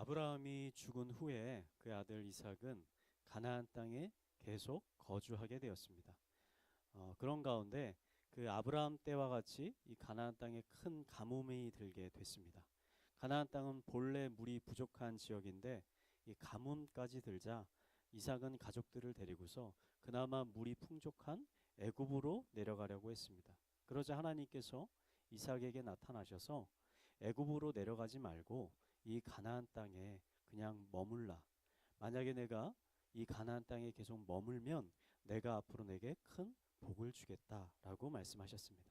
아브라함이 죽은 후에 그의 아들 이삭은 가나안 땅에 계속 거주하게 되었습니다. 그런 가운데 그 아브라함 때와 같이 이 가나안 땅에 큰 가뭄이 들게 됐습니다. 가나안 땅은 본래 물이 부족한 지역인데 이 가뭄까지 들자 이삭은 가족들을 데리고서 그나마 물이 풍족한 애굽으로 내려가려고 했습니다. 그러자 하나님께서 이삭에게 나타나셔서 애굽으로 내려가지 말고 이 가나안 땅에 그냥 머물라. 만약에 내가 이 가나안 땅에 계속 머물면 내가 앞으로 내게 큰 복을 주겠다라고 말씀하셨습니다.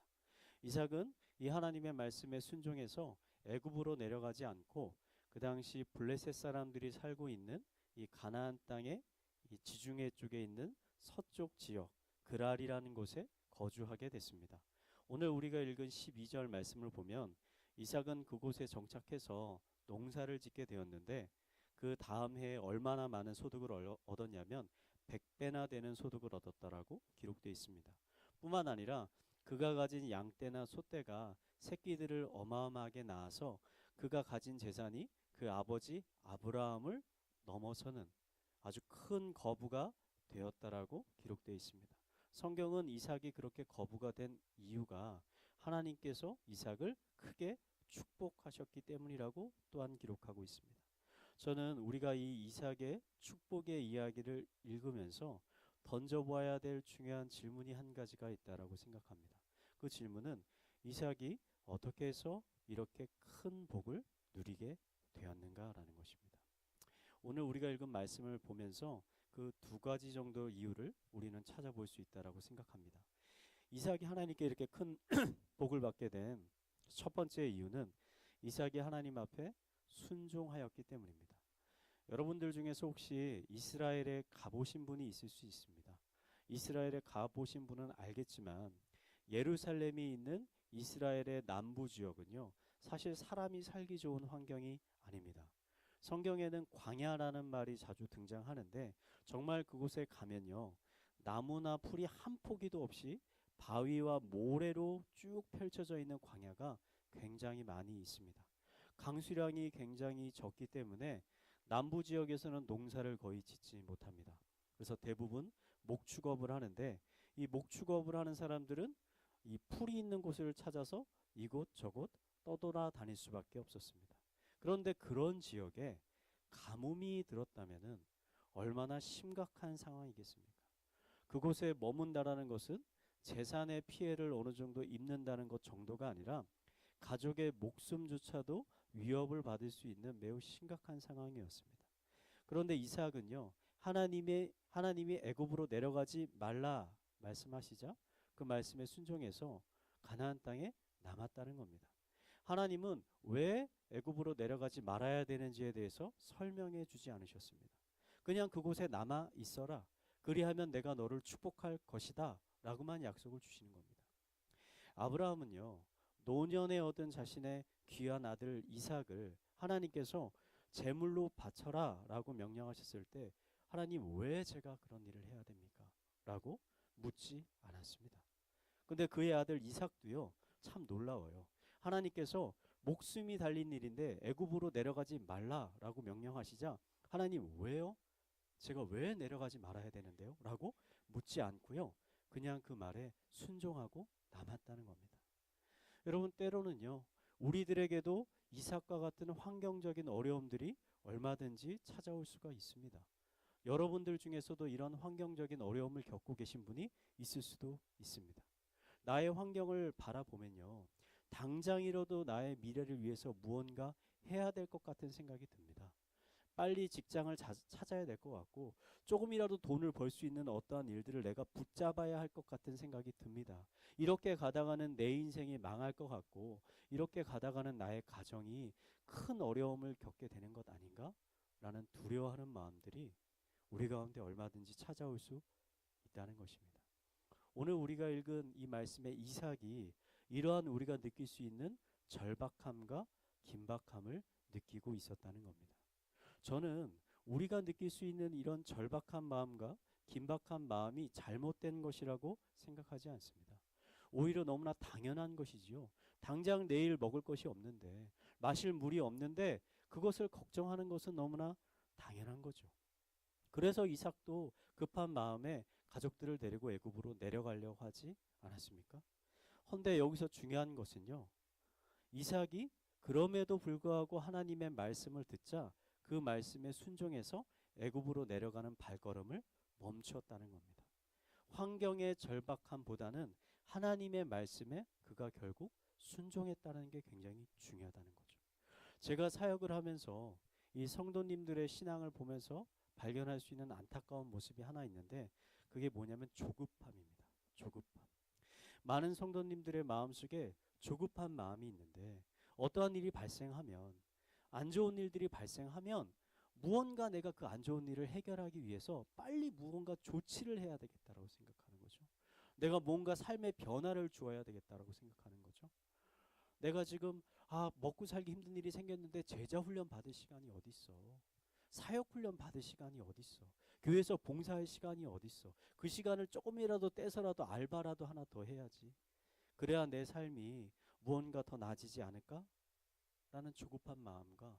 이삭은 이 하나님의 말씀에 순종해서 애굽으로 내려가지 않고 그 당시 블레셋 사람들이 살고 있는 이 가나안 땅의 이 지중해 쪽에 있는 서쪽 지역 그랄이라는 곳에 거주하게 됐습니다. 오늘 우리가 읽은 12절 말씀을 보면 이삭은 그곳에 정착해서 농사를 짓게 되었는데 그 다음 해에 얼마나 많은 소득을 얻었냐면 100배나 되는 소득을 얻었다라고 기록되어 있습니다. 뿐만 아니라 그가 가진 양떼나 소떼가 새끼들을 어마어마하게 낳아서 그가 가진 재산이 그 아버지 아브라함을 넘어서는 아주 큰 거부가 되었다라고 기록되어 있습니다. 성경은 이삭이 그렇게 거부가 된 이유가 하나님께서 이삭을 크게 축복하셨기 때문이라고 또한 기록하고 있습니다. 저는 우리가 이 이삭의 축복의 이야기를 읽으면서 던져보아야 될 중요한 질문이 한 가지가 있다라고 생각합니다. 그 질문은 이삭이 어떻게 해서 이렇게 큰 복을 누리게 되었는가라는 것입니다. 오늘 우리가 읽은 말씀을 보면서 그 두 가지 정도 이유를 우리는 찾아볼 수 있다라고 생각합니다. 이삭이 하나님께 이렇게 큰 복을 받게 된 첫 번째 이유는 이삭이 하나님 앞에 순종하였기 때문입니다. 여러분들 중에서 혹시 이스라엘에 가보신 분이 있을 수 있습니다. 이스라엘에 가보신 분은 알겠지만 예루살렘이 있는 이스라엘의 남부 지역은요, 사실 사람이 살기 좋은 환경이 아닙니다. 성경에는 광야라는 말이 자주 등장하는데 정말 그곳에 가면요, 나무나 풀이 한 포기도 없이 바위와 모래로 쭉 펼쳐져 있는 광야가 굉장히 많이 있습니다. 강수량이 굉장히 적기 때문에 남부 지역에서는 농사를 거의 짓지 못합니다. 그래서 대부분 목축업을 하는데 이 목축업을 하는 사람들은 이 풀이 있는 곳을 찾아서 이곳저곳 떠돌아 다닐 수밖에 없었습니다. 그런데 그런 지역에 가뭄이 들었다면은 얼마나 심각한 상황이겠습니까? 그곳에 머문다라는 것은 재산의 피해를 어느 정도 입는다는 것 정도가 아니라 가족의 목숨조차도 위협을 받을 수 있는 매우 심각한 상황이었습니다. 그런데 이삭은요, 하나님이 애굽으로 내려가지 말라 말씀하시자 그 말씀에 순종해서 가나안 땅에 남았다는 겁니다. 하나님은 왜 애굽으로 내려가지 말아야 되는지에 대해서 설명해 주지 않으셨습니다. 그냥 그곳에 남아 있어라. 그리하면 내가 너를 축복할 것이다. 라고만 약속을 주시는 겁니다. 아브라함은요, 노년에 얻은 자신의 귀한 아들 이삭을 하나님께서 제물로 바쳐라 라고 명령하셨을 때 하나님 왜 제가 그런 일을 해야 됩니까? 라고 묻지 않았습니다. 근데 그의 아들 이삭도요, 참 놀라워요. 하나님께서 목숨이 달린 일인데 애굽으로 내려가지 말라라고 명령하시자 하나님 왜요? 제가 왜 내려가지 말아야 되는데요? 라고 묻지 않고요. 그냥 그 말에 순종하고 남았다는 겁니다. 여러분, 때로는요, 우리들에게도 이삭과 같은 환경적인 어려움들이 얼마든지 찾아올 수가 있습니다. 여러분들 중에서도 이런 환경적인 어려움을 겪고 계신 분이 있을 수도 있습니다. 나의 환경을 바라보면요, 당장이라도 나의 미래를 위해서 무언가 해야 될 것 같은 생각이 듭니다. 빨리 직장을 찾아야 될 것 같고 조금이라도 돈을 벌 수 있는 어떠한 일들을 내가 붙잡아야 할 것 같은 생각이 듭니다. 이렇게 가다가는 내 인생이 망할 것 같고 이렇게 가다가는 나의 가정이 큰 어려움을 겪게 되는 것 아닌가? 라는 두려워하는 마음들이 우리 가운데 얼마든지 찾아올 수 있다는 것입니다. 오늘 우리가 읽은 이 말씀의 이삭이 이러한 우리가 느낄 수 있는 절박함과 긴박함을 느끼고 있었다는 겁니다. 저는 우리가 느낄 수 있는 이런 절박한 마음과 긴박한 마음이 잘못된 것이라고 생각하지 않습니다. 오히려 너무나 당연한 것이지요. 당장 내일 먹을 것이 없는데, 마실 물이 없는데 그것을 걱정하는 것은 너무나 당연한 거죠. 그래서 이삭도 급한 마음에 가족들을 데리고 애굽으로 내려가려고 하지 않았습니까? 헌데 여기서 중요한 것은요. 이삭이 그럼에도 불구하고 하나님의 말씀을 듣자 그 말씀에 순종해서 애굽으로 내려가는 발걸음을 멈추었다는 겁니다. 환경의 절박함보다는 하나님의 말씀에 그가 결국 순종했다는 게 굉장히 중요하다는 거죠. 제가 사역을 하면서 이 성도님들의 신앙을 보면서 발견할 수 있는 안타까운 모습이 하나 있는데 그게 뭐냐면 조급함입니다. 조급함. 많은 성도님들의 마음속에 조급한 마음이 있는데 어떠한 일이 발생하면 안 좋은 일들이 발생하면 무언가 내가 그 안 좋은 일을 해결하기 위해서 빨리 무언가 조치를 해야 되겠다라고 생각하는 거죠. 내가 뭔가 삶의 변화를 주어야 되겠다라고 생각하는 거죠. 내가 지금 먹고 살기 힘든 일이 생겼는데 제자 훈련 받을 시간이 어디 있어? 사역 훈련 받을 시간이 어디 있어? 교회에서 봉사할 시간이 어디 있어? 그 시간을 조금이라도 떼서라도 알바라도 하나 더 해야지. 그래야 내 삶이 무언가 더 나아지지 않을까? 라는 조급한 마음과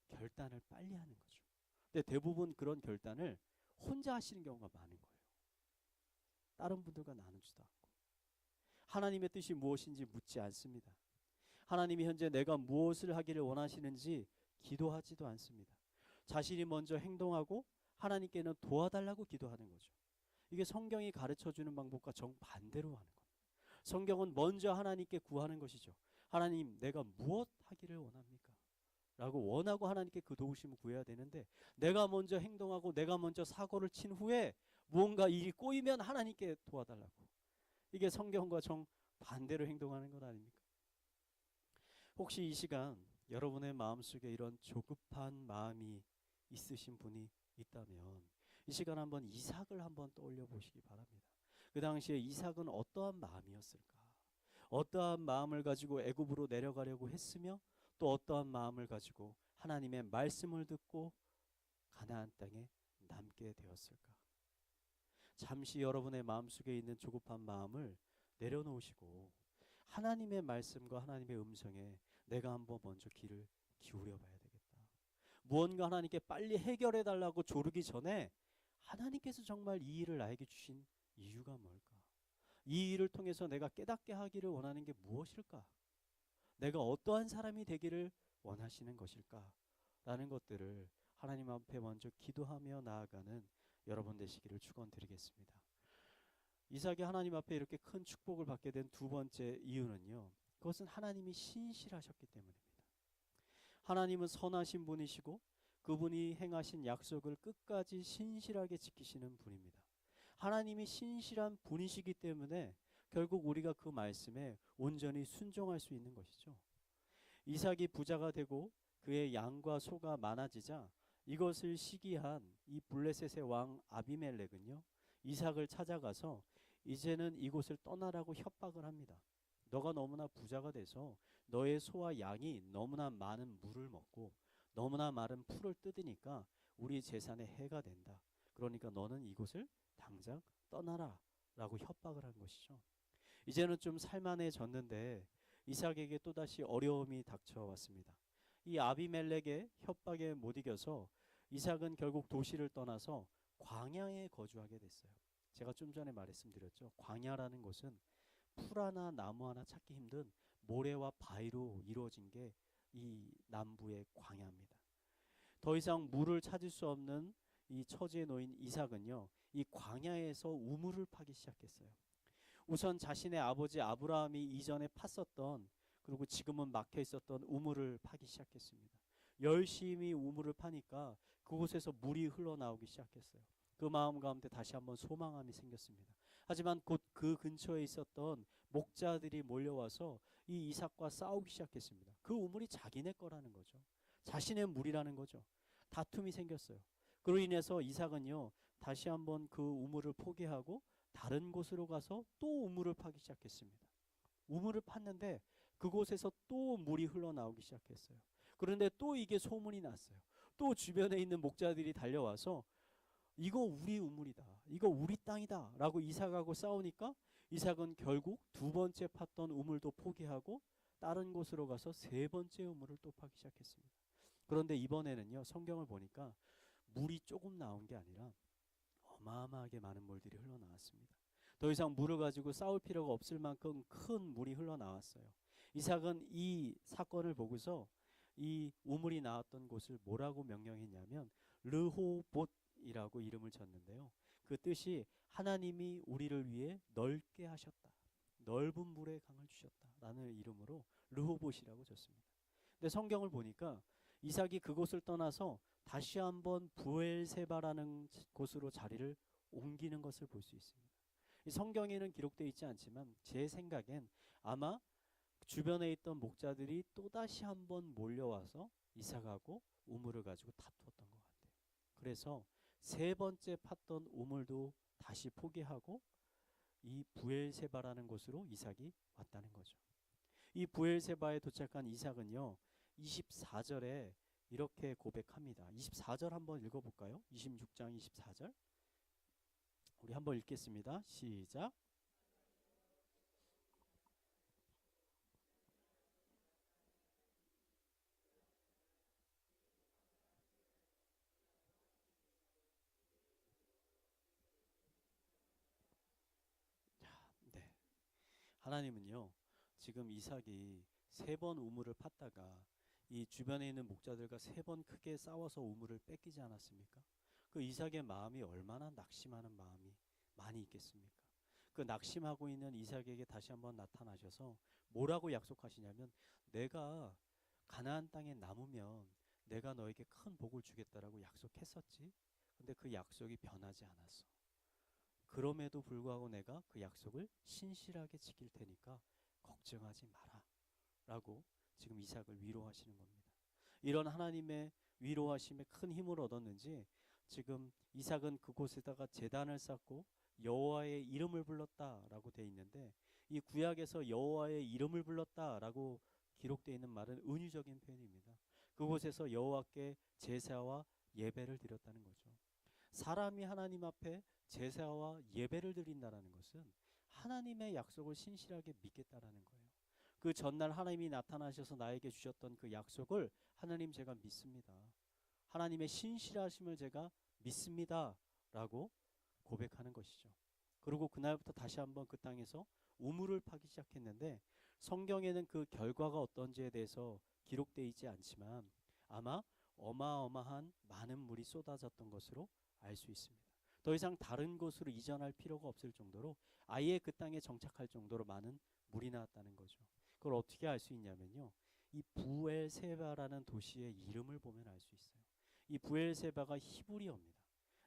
결단을 빨리 하는 거죠. 근데 대부분 그런 결단을 혼자 하시는 경우가 많은 거예요. 다른 분들과 나누지도 않고. 하나님의 뜻이 무엇인지 묻지 않습니다. 하나님이 현재 내가 무엇을 하기를 원하시는지 기도하지도 않습니다. 자신이 먼저 행동하고 하나님께는 도와달라고 기도하는 거죠. 이게 성경이 가르쳐주는 방법과 정반대로 하는 겁니다. 성경은 먼저 하나님께 구하는 것이죠. 하나님, 내가 무엇 하기를 원합니까? 라고 원하고 하나님께 그 도우심을 구해야 되는데 내가 먼저 행동하고 내가 먼저 사고를 친 후에 무언가 일이 꼬이면 하나님께 도와달라고. 이게 성경과 정반대로 행동하는 것 아닙니까? 혹시 이 시간 여러분의 마음속에 이런 조급한 마음이 있으신 분이 있다면 이 시간 한번 이삭을 한번 떠올려 보시기 바랍니다. 그 당시에 이삭은 어떠한 마음이었을까? 어떠한 마음을 가지고 애굽으로 내려가려고 했으며 또 어떠한 마음을 가지고 하나님의 말씀을 듣고 가나안 땅에 남게 되었을까? 잠시 여러분의 마음속에 있는 조급한 마음을 내려놓으시고 하나님의 말씀과 하나님의 음성에 내가 한번 먼저 귀를 기울여 봐야 되겠다. 무언가 하나님께 빨리 해결해 달라고 조르기 전에 하나님께서 정말 이 일을 나에게 주신 이유가 뭘까? 이 일을 통해서 내가 깨닫게 하기를 원하는 게 무엇일까? 내가 어떠한 사람이 되기를 원하시는 것일까? 라는 것들을 하나님 앞에 먼저 기도하며 나아가는 여러분 되시기를 축원드리겠습니다. 이삭이 하나님 앞에 이렇게 큰 축복을 받게 된 두 번째 이유는요. 그것은 하나님이 신실하셨기 때문입니다. 하나님은 선하신 분이시고 그분이 행하신 약속을 끝까지 신실하게 지키시는 분입니다. 하나님이 신실한 분이시기 때문에 결국 우리가 그 말씀에 온전히 순종할 수 있는 것이죠. 이삭이 부자가 되고 그의 양과 소가 많아지자 이것을 시기한 이 블레셋의 왕 아비멜렉은요. 이삭을 찾아가서 이제는 이곳을 떠나라고 협박을 합니다. 너가 너무나 부자가 돼서 너의 소와 양이 너무나 많은 물을 먹고 너무나 많은 풀을 뜯으니까 우리 재산에 해가 된다. 그러니까 너는 이곳을 당장 떠나라 라고 협박을 한 것이죠. 이제는 좀 살만해졌는데 이삭에게 또다시 어려움이 닥쳐왔습니다. 이 아비멜렉의 협박에 못 이겨서 이삭은 결국 도시를 떠나서 광야에 거주하게 됐어요. 제가 좀 전에 말씀드렸죠. 광야라는 곳은 풀 하나 나무 하나 찾기 힘든 모래와 바위로 이루어진 게 이 남부의 광야입니다. 더 이상 물을 찾을 수 없는 이 처지에 놓인 이삭은요. 이 광야에서 우물을 파기 시작했어요. 우선 자신의 아버지 아브라함이 이전에 팠었던 그리고 지금은 막혀 있었던 우물을 파기 시작했습니다. 열심히 우물을 파니까 그곳에서 물이 흘러나오기 시작했어요. 그 마음 가운데 다시 한번 소망함이 생겼습니다. 하지만 곧 그 근처에 있었던 목자들이 몰려와서 이 이삭과 싸우기 시작했습니다. 그 우물이 자기네 거라는 거죠. 자신의 물이라는 거죠. 다툼이 생겼어요. 그로 인해서 이삭은요 다시 한번 그 우물을 포기하고 다른 곳으로 가서 또 우물을 파기 시작했습니다. 우물을 팠는데 그곳에서 또 물이 흘러나오기 시작했어요. 그런데 또 이게 소문이 났어요. 또 주변에 있는 목자들이 달려와서 이거 우리 우물이다. 이거 우리 땅이다. 라고 이삭하고 싸우니까 이삭은 결국 두 번째 팠던 우물도 포기하고 다른 곳으로 가서 세 번째 우물을 또 파기 시작했습니다. 그런데 이번에는요, 성경을 보니까 물이 조금 나온 게 아니라 어마어마하게 많은 물들이 흘러나왔습니다. 더 이상 물을 가지고 싸울 필요가 없을 만큼 큰 물이 흘러나왔어요. 이삭은 이 사건을 보고서 이 우물이 나왔던 곳을 뭐라고 명령했냐면 르호봇이라고 이름을 졌는데요. 그 뜻이 하나님이 우리를 위해 넓게 하셨다. 넓은 물의 강을 주셨다라는 이름으로 르호봇이라고 졌습니다. 근데 성경을 보니까 이삭이 그곳을 떠나서 다시 한번 부엘세바라는 곳으로 자리를 옮기는 것을 볼 수 있습니다. 이 성경에는 기록되어 있지 않지만 제 생각엔 아마 주변에 있던 목자들이 또다시 한번 몰려와서 이삭하고 우물을 가지고 다투었던 것 같아요. 그래서 세 번째 팠던 우물도 다시 포기하고 이 부엘세바라는 곳으로 이삭이 왔다는 거죠. 이 부엘세바에 도착한 이삭은요, 24절에 이렇게 고백합니다. 24절 한번 읽어볼까요? 26장 24절. 우리 한번 읽겠습니다. 시작. 네. 하나님은요, 지금 이삭이 세 번 우물을 팠다가 이 주변에 있는 목자들과 세 번 크게 싸워서 우물을 뺏기지 않았습니까? 그 이삭의 마음이 얼마나 낙심하는 마음이 많이 있겠습니까? 그 낙심하고 있는 이삭에게 다시 한번 나타나셔서 뭐라고 약속하시냐면, 내가 가나안 땅에 남으면 내가 너에게 큰 복을 주겠다라고 약속했었지. 근데 그 약속이 변하지 않았어. 그럼에도 불구하고 내가 그 약속을 신실하게 지킬 테니까 걱정하지 마라 라고 지금 이삭을 위로하시는 겁니다. 이런 하나님의 위로하심에 큰 힘을 얻었는지 지금 이삭은 그곳에다가 제단을 쌓고 여호와의 이름을 불렀다라고 돼 있는데, 이 구약에서 여호와의 이름을 불렀다라고 기록되어 있는 말은 은유적인 표현입니다. 그곳에서 여호와께 제사와 예배를 드렸다는 거죠. 사람이 하나님 앞에 제사와 예배를 드린다라는 것은 하나님의 약속을 신실하게 믿겠다라는 거예요. 그 전날 하나님이 나타나셔서 나에게 주셨던 그 약속을 하나님 제가 믿습니다. 하나님의 신실하심을 제가 믿습니다. 라고 고백하는 것이죠. 그리고 그날부터 다시 한번 그 땅에서 우물을 파기 시작했는데, 성경에는 그 결과가 어떤지에 대해서 기록되어 있지 않지만 아마 어마어마한 많은 물이 쏟아졌던 것으로 알 수 있습니다. 더 이상 다른 곳으로 이전할 필요가 없을 정도로 아예 그 땅에 정착할 정도로 많은 물이 나왔다는 거죠. 그걸 어떻게 알 수 있냐면요, 이 부엘세바라는 도시의 이름을 보면 알 수 있어요. 이 부엘세바가 히브리어입니다.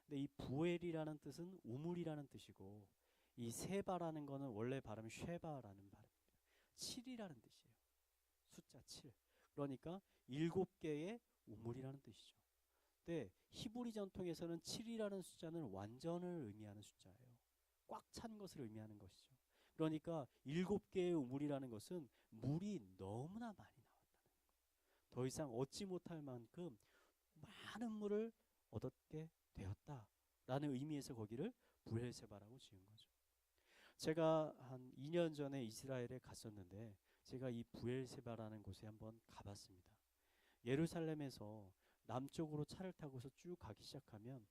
근데 이 부엘이라는 뜻은 우물이라는 뜻이고, 이 세바라는 거는 원래 발음 쉐바라는 발음입니다. 7이라는 뜻이에요. 숫자 7. 그러니까 7개의 우물이라는 뜻이죠. 근데 히브리 전통에서는 7이라는 숫자는 완전을 의미하는 숫자예요. 꽉 찬 것을 의미하는 것이죠. 그러니까 7개의 우물이라는 것은 물이 너무나 많이 나왔다는 거예요. 더 이상 얻지 못할 만큼 많은 물을 얻게 되었다라는 의미에서 거기를 부엘세바라고 지은 거죠. 제가 한 2년 전에 이스라엘에 갔었는데 제가 이 부엘세바라는 곳에 한번 가봤습니다. 예루살렘에서 남쪽으로 차를 타고서 쭉 가기 시작하면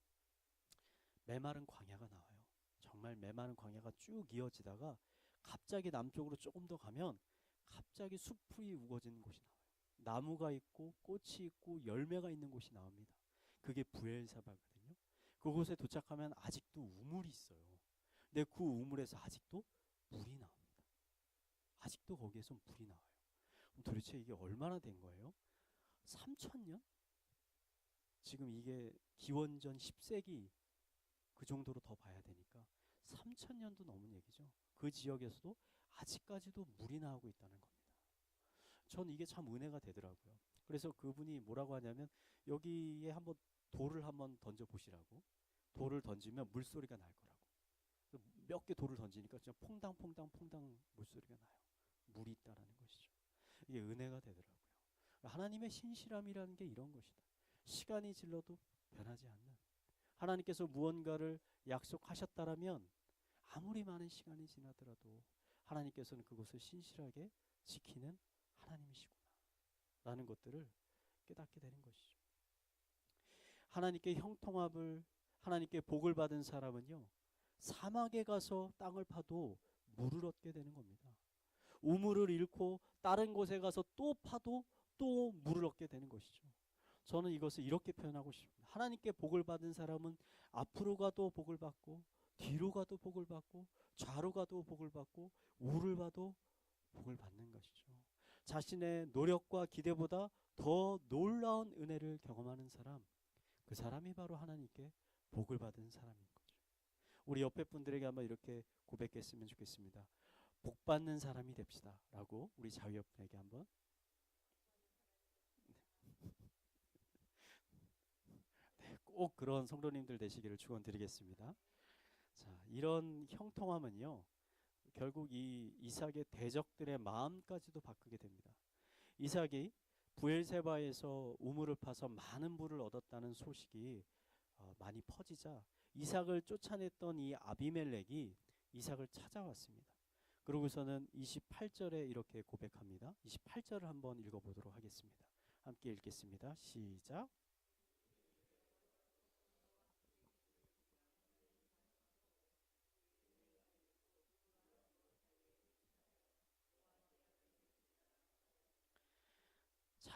메마른 광야가 나와요. 정말 메마른 광야가 쭉 이어지다가 갑자기 남쪽으로 조금 더 가면 갑자기 숲이 우거지는 곳이 나와요. 나무가 있고 꽃이 있고 열매가 있는 곳이 나옵니다. 그게 부엘세바거든요. 그곳에 도착하면 아직도 우물이 있어요. 근데 그 우물에서 아직도 물이 나옵니다. 아직도 거기에서 물이 나와요. 그럼 도대체 이게 얼마나 된 거예요? 3,000년? 지금 이게 기원전 10세기 그 정도로 더 봐야 되니까 3,000년도 넘은 얘기죠. 그 지역에서도 아직까지도 물이 나오고 있다는 겁니다. 전 이게 참 은혜가 되더라고요. 그래서 그분이 뭐라고 하냐면, 여기에 한번 돌을 한번 던져 보시라고. 돌을 던지면 물소리가 날 거라고. 몇 개 돌을 던지니까 진짜 퐁당퐁당 물소리가 나요. 물이 있다라는 것이죠. 이게 은혜가 되더라고요. 하나님의 신실함이라는 게 이런 것이다. 시간이 질러도 변하지 않는, 하나님께서 무언가를 약속하셨다라면 아무리 많은 시간이 지나더라도 하나님께서는 그것을 신실하게 지키는 하나님이시구나 라는 것들을 깨닫게 되는 것이죠. 하나님께 형통함을, 하나님께 복을 받은 사람은요, 사막에 가서 땅을 파도 물을 얻게 되는 겁니다. 우물을 잃고 다른 곳에 가서 또 파도 또 물을 얻게 되는 것이죠. 저는 이것을 이렇게 표현하고 싶습니다. 하나님께 복을 받은 사람은 앞으로 가도 복을 받고, 뒤로 가도 복을 받고, 좌로 가도 복을 받고, 우를 봐도 복을 받는 것이죠. 자신의 노력과 기대보다 더 놀라운 은혜를 경험하는 사람, 그 사람이 바로 하나님께 복을 받은 사람인 거죠. 우리 옆에 분들에게 한번 이렇게 고백했으면 좋겠습니다. 복 받는 사람이 됩시다 라고 우리 자유여분에게 한번. 네, 꼭 그런 성도님들 되시기를 축원드리겠습니다. 자, 이런 형통함은요, 결국 이 이삭의 대적들의 마음까지도 바꾸게 됩니다. 이삭이 부엘세바에서 우물을 파서 많은 물을 얻었다는 소식이 많이 퍼지자 이삭을 쫓아냈던 이 아비멜렉이 이삭을 찾아왔습니다. 그러고서는 28절에 이렇게 고백합니다. 28절을 한번 읽어보도록 하겠습니다. 함께 읽겠습니다. 시작.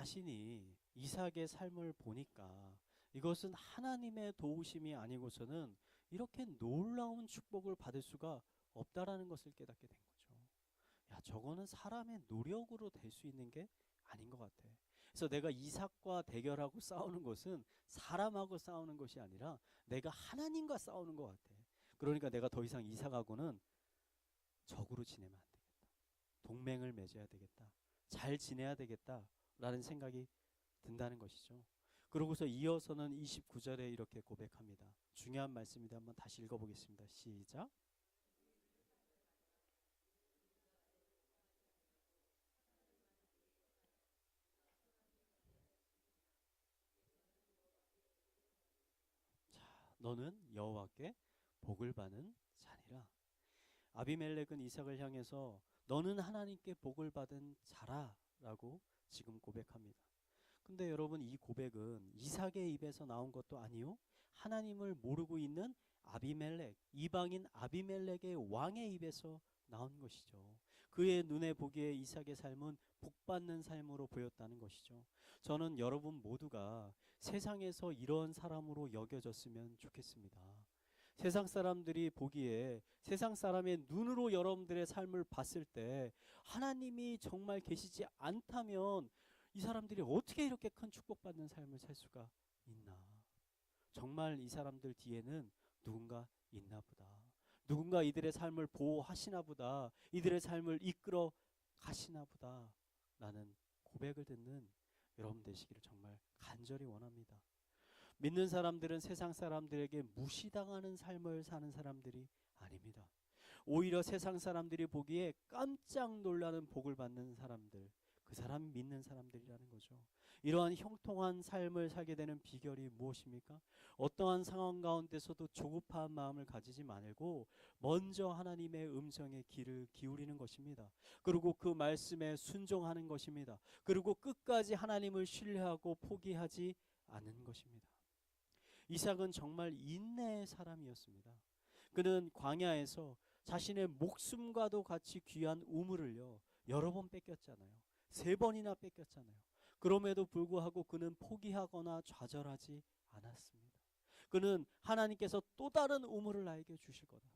자신이 이삭의 삶을 보니까 이것은 하나님의 도우심이 아니고서는 이렇게 놀라운 축복을 받을 수가 없다라는 것을 깨닫게 된 거죠. 야, 저거는 사람의 노력으로 될 수 있는 게 아닌 것 같아. 그래서 내가 이삭과 대결하고 싸우는 것은 사람하고 싸우는 것이 아니라 내가 하나님과 싸우는 것 같아. 그러니까 내가 더 이상 이삭하고는 적으로 지내면 안 되겠다. 동맹을 맺어야 되겠다. 잘 지내야 되겠다. 라는 생각이 든다는 것이죠. 그러고서 이어서는 29절에 이렇게 고백합니다. 중요한 말씀인데 한번 다시 읽어보겠습니다. 시작. 자, 너는 여호와께 복을 받는 자니라. 아비멜렉은 이삭을 향해서 너는 하나님께 복을 받은 자라라고 지금 고백합니다. 근데 여러분, 이 고백은 이삭의 입에서 나온 것도 아니요, 하나님을 모르고 있는 아비멜렉, 이방인 아비멜렉의 왕의 입에서 나온 것이죠. 그의 눈에 보기에 이삭의 삶은 복받는 삶으로 보였다는 것이죠. 저는 여러분 모두가 세상에서 이런 사람으로 여겨졌으면 좋겠습니다. 세상 사람들이 보기에, 세상 사람의 눈으로 여러분들의 삶을 봤을 때 하나님이 정말 계시지 않다면 이 사람들이 어떻게 이렇게 큰 축복받는 삶을 살 수가 있나? 정말 이 사람들 뒤에는 누군가 있나 보다. 누군가 이들의 삶을 보호하시나 보다. 이들의 삶을 이끌어 가시나 보다. 라는 고백을 듣는 여러분 되시기를 정말 간절히 원합니다. 믿는 사람들은 세상 사람들에게 무시당하는 삶을 사는 사람들이 아닙니다. 오히려 세상 사람들이 보기에 깜짝 놀라는 복을 받는 사람들, 그 사람이 믿는 사람들이라는 거죠. 이러한 형통한 삶을 살게 되는 비결이 무엇입니까? 어떠한 상황 가운데서도 조급한 마음을 가지지 말고 먼저 하나님의 음성에 귀를 기울이는 것입니다. 그리고 그 말씀에 순종하는 것입니다. 그리고 끝까지 하나님을 신뢰하고 포기하지 않는 것입니다. 이삭은 정말 인내의 사람이었습니다. 그는 광야에서 자신의 목숨과도 같이 귀한 우물을요, 여러 번 뺏겼잖아요. 3번이나 뺏겼잖아요. 그럼에도 불구하고 그는 포기하거나 좌절하지 않았습니다. 그는 하나님께서 또 다른 우물을 나에게 주실 거다.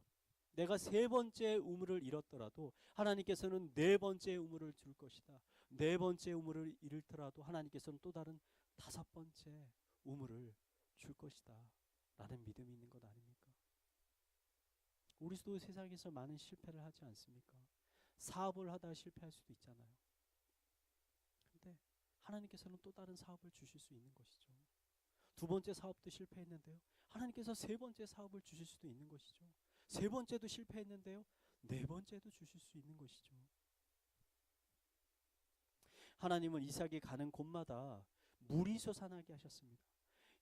내가 3번째 우물을 잃었더라도 하나님께서는 4번째 우물을 줄 것이다. 4번째 우물을 잃더라도 하나님께서는 또 다른 5번째 우물을 줄 것이다 라는 믿음이 있는 것 아닙니까? 우리도 세상에서 많은 실패를 하지 않습니까? 사업을 하다 실패할 수도 있잖아요. 근데 하나님께서는 또 다른 사업을 주실 수 있는 것이죠. 2번째 사업도 실패했는데요, 하나님께서 3번째 사업을 주실 수도 있는 것이죠. 3번째도 실패했는데요, 4번째도 주실 수 있는 것이죠. 하나님은 이삭이 가는 곳마다 물이 솟아나게 하셨습니다.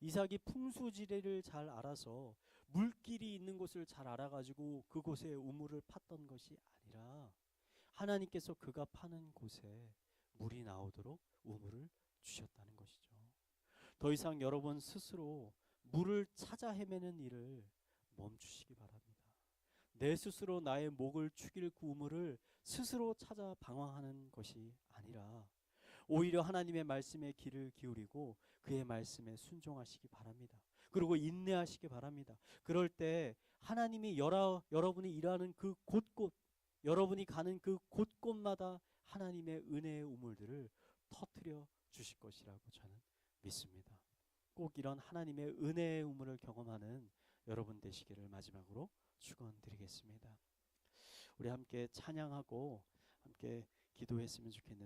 이삭이 풍수지리를 잘 알아서 물길이 있는 곳을 잘 알아가지고 그곳에 우물을 팠던 것이 아니라 하나님께서 그가 파는 곳에 물이 나오도록 우물을 주셨다는 것이죠. 더 이상 여러분 스스로 물을 찾아 헤매는 일을 멈추시기 바랍니다. 내 스스로 나의 목을 축일 우물을 스스로 찾아 방황하는 것이 아니라 오히려 하나님의 말씀에 귀를 기울이고 그의 말씀에 순종하시기 바랍니다. 그리고 인내하시기 바랍니다. 그럴 때 하나님이 여러분이 일하는 그 곳곳, 여러분이 가는 그 곳곳마다 하나님의 은혜의 우물들을 터뜨려 주실 것이라고 저는 믿습니다. 꼭 이런 하나님의 은혜의 우물을 경험하는 여러분 되시기를 마지막으로 축원드리겠습니다. 우리 함께 찬양하고 함께 기도했으면 좋겠는데